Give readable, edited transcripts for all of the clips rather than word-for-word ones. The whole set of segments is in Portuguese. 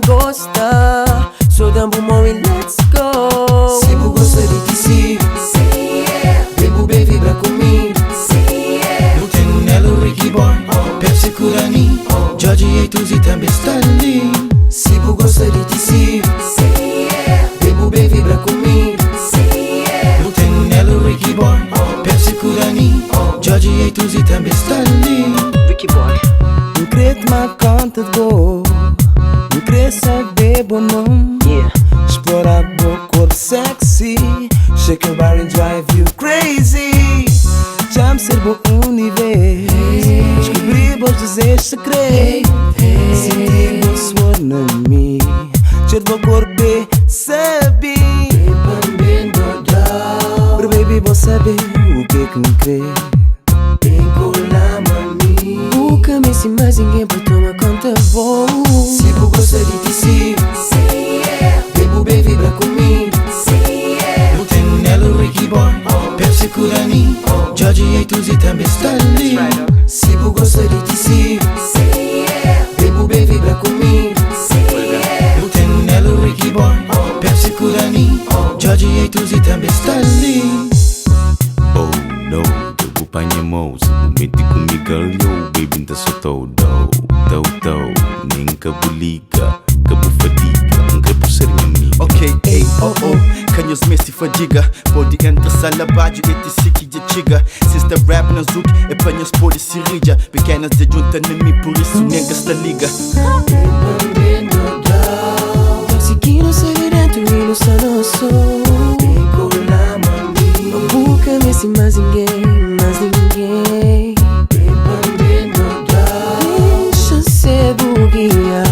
Gosta, so dambu mo e let's go. Se bu gosta de ti, sim, say yeah. Bebu bem vibra comigo, say yeah. No tenho nelo Ricky Boy, Pepsi Curani, George e Tuzi também está ali. Se bu gosta de ti, sim, say yeah. Bebu bem vibra comigo, say yeah. No tenho nelo Ricky Boy, Pepsi Curani, George e Tuzi também está ali. Ricky Boy. Um credo ma canta go. Eu queria saber bom nome, explorar bom corpo sexy, shake your body and drive you crazy. Já me ser bom universo, descobrir bons desejos secretos, sentir bom suor na mim, cheiro bom corpo e saber. Pero baby, vou saber o que me crê. Busca-me se mais ninguém pra tomar conta, vou. Se bu gosta de ti, sim, say yeah. Bebu bem vibra comigo, say yeah. No tenho nelo Ricky Boy, Pepsi Curani, George e Tuzi também está ali. Se bu gosta de ti, sim, say yeah. Bebu bem vibra comigo, say yeah. No tenho nelo Ricky Boy, Pepsi Curani, George e Tuzi também está ali. Oh no, devo panha mouse, momento comigo yo, baby tá só todo, nem cabo liga, cabo fadiga, cabo ser minha amiga. Ok, ei, oh oh, canhos messi fadiga, pode entrar sala baixo e te siki de chiga. Sister rap na zouk, e panhas pode se rija, pequenas de junta nem me por isso nem gasta liga. Seguindo segredo e no sanoso, busca-me se mais ninguém, mais ninguém. Deixa ser buguear,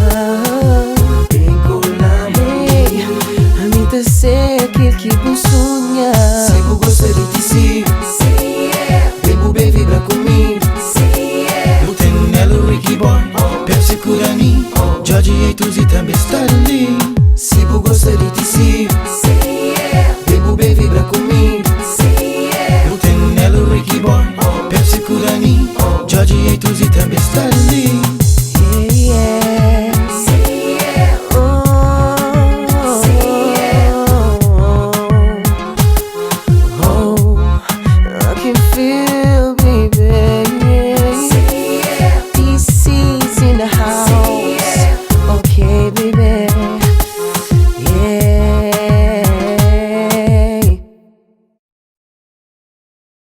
a mim tá ser aquele que vou sonhar. Se bu gosta de ti, sim, say yeah. Bebu bem vibra comigo, say yeah. No tenho nelo Ricky Boy, Pepsi Curani, George e Tuzi também está ali. Se bu gosta de ti, sim, say yeah. Bebu bem vibra comigo, say yeah. No tenho nelo Ricky Boy, Pepsi Curani, George e Tuzi também.